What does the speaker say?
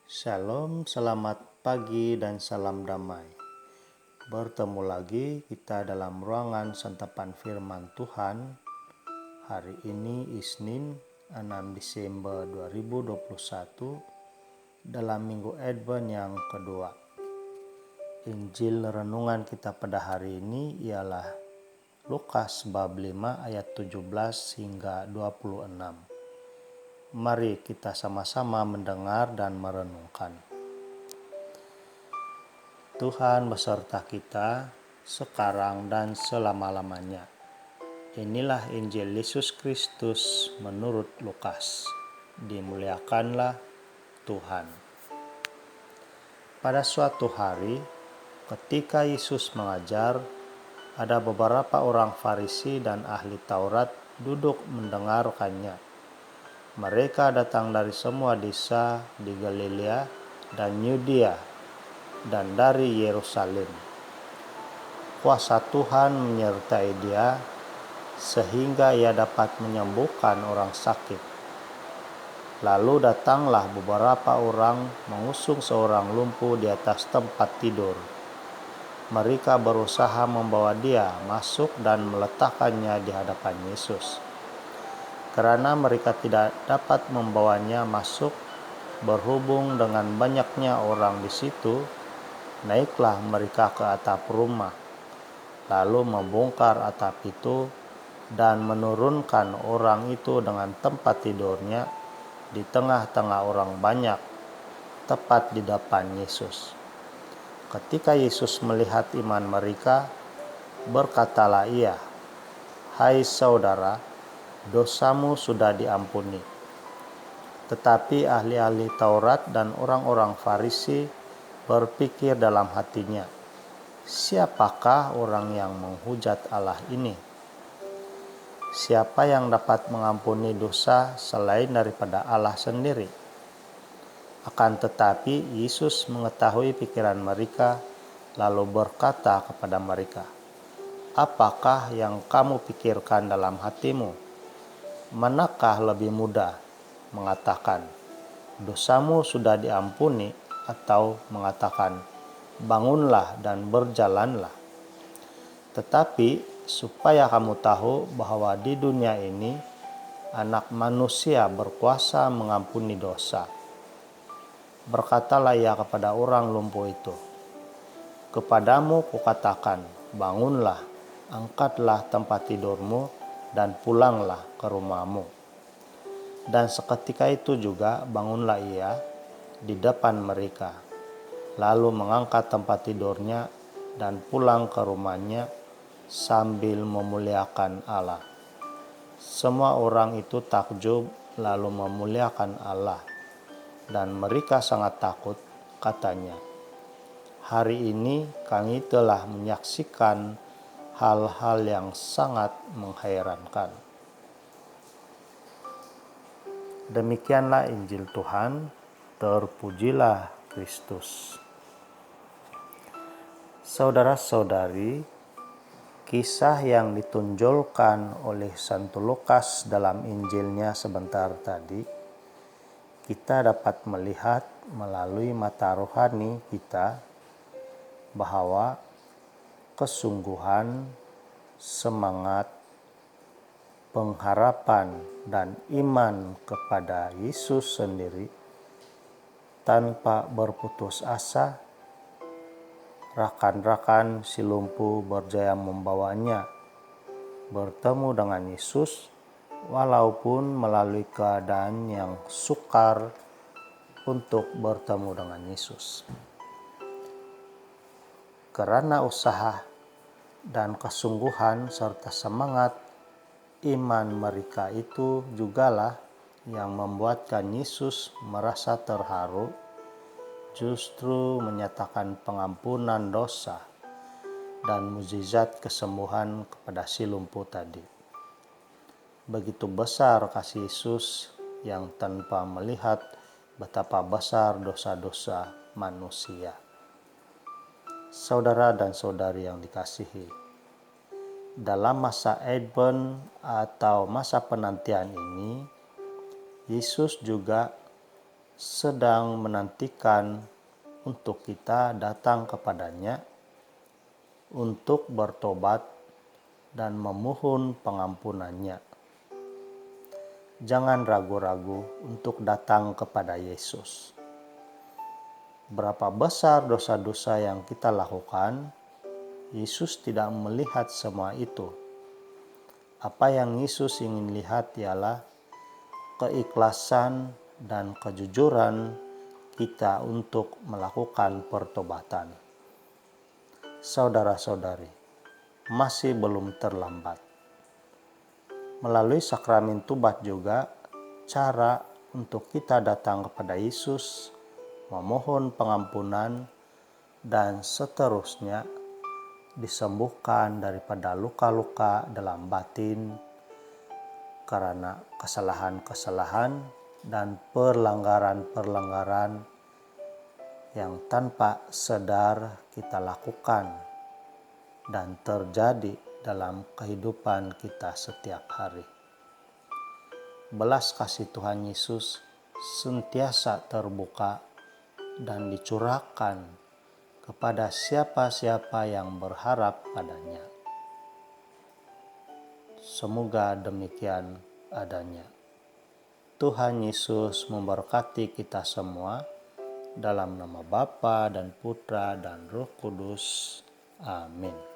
Shalom, selamat pagi dan salam damai. Bertemu lagi kita dalam ruangan santapan firman Tuhan. Hari ini Isnin 6 Desember 2021 dalam Minggu Advent yang kedua. Injil renungan kita pada hari ini ialah Lukas bab 5 ayat 17 hingga 26. Mari kita sama-sama mendengar dan merenungkan. Tuhan beserta kita sekarang dan selama-lamanya. Inilah Injil Yesus Kristus menurut Lukas. Dimuliakanlah Tuhan. Pada suatu hari, ketika Yesus mengajar, ada beberapa orang Farisi dan ahli Taurat duduk mendengarkannya. Mereka datang dari semua desa di Galilea dan Yudea dan dari Yerusalem. Kuasa Tuhan menyertai dia sehingga ia dapat menyembuhkan orang sakit. Lalu datanglah beberapa orang mengusung seorang lumpuh di atas tempat tidur. Mereka berusaha membawa dia masuk dan meletakkannya di hadapan Yesus. Karena mereka tidak dapat membawanya masuk berhubung dengan banyaknya orang di situ, naiklah mereka ke atap rumah, lalu membongkar atap itu dan menurunkan orang itu dengan tempat tidurnya di tengah-tengah orang banyak, tepat di depan Yesus. Ketika Yesus melihat iman mereka, berkatalah ia, "Hai saudara, dosamu sudah diampuni." Tetapi ahli-ahli Taurat dan orang-orang Farisi berpikir dalam hatinya, "Siapakah orang yang menghujat Allah ini? Siapa yang dapat mengampuni dosa selain daripada Allah sendiri?" Akan tetapi Yesus mengetahui pikiran mereka, lalu berkata kepada mereka, "Apakah yang kamu pikirkan dalam hatimu? Manakah lebih mudah, mengatakan, 'Dosamu sudah diampuni,' atau mengatakan, 'Bangunlah dan berjalanlah'? Tetapi supaya kamu tahu bahwa di dunia ini Anak Manusia berkuasa mengampuni dosa." Berkatalah ia kepada orang lumpuh itu, "Kepadamu kukatakan, bangunlah, angkatlah tempat tidurmu, dan pulanglah ke rumahmu." Dan seketika itu juga bangunlah ia di depan mereka, lalu mengangkat tempat tidurnya dan pulang ke rumahnya sambil memuliakan Allah. Semua orang itu takjub lalu memuliakan Allah, dan mereka sangat takut, katanya, "Hari ini kami telah menyaksikan hal-hal yang sangat mengherankan." Demikianlah Injil Tuhan, terpujilah Kristus. Saudara-saudari, kisah yang ditunjukkan oleh Santo Lukas dalam Injilnya sebentar tadi, kita dapat melihat melalui mata rohani kita bahwa kesungguhan, semangat, pengharapan, dan iman kepada Yesus sendiri tanpa berputus asa, rakan-rakan si lumpuh berjaya membawanya bertemu dengan Yesus walaupun melalui keadaan yang sukar untuk bertemu dengan Yesus. Karena usaha dan kesungguhan serta semangat iman mereka itu jugalah yang membuatkan Yesus merasa terharu, justru menyatakan pengampunan dosa dan mukjizat kesembuhan kepada si lumpuh tadi. Begitu besar kasih Yesus yang tanpa melihat betapa besar dosa-dosa manusia. Saudara dan saudari yang dikasihi, dalam masa Advent atau masa penantian ini, Yesus juga sedang menantikan untuk kita datang kepadanya untuk bertobat dan memohon pengampunannya. Jangan ragu-ragu untuk datang kepada Yesus. Berapa besar dosa-dosa yang kita lakukan, Yesus tidak melihat semua itu. Apa yang Yesus ingin lihat ialah keikhlasan dan kejujuran kita untuk melakukan pertobatan. Saudara-saudari, masih belum terlambat. Melalui sakramen tobat juga cara untuk kita datang kepada Yesus, memohon pengampunan, dan seterusnya disembuhkan daripada luka-luka dalam batin karena kesalahan-kesalahan dan pelanggaran-pelanggaran yang tanpa sadar kita lakukan dan terjadi dalam kehidupan kita setiap hari. Belas kasih Tuhan Yesus sentiasa terbuka dan dicurahkan kepada siapa-siapa yang berharap padanya. Semoga demikian adanya. Tuhan Yesus memberkati kita semua dalam nama Bapa dan Putra dan Roh Kudus. Amin.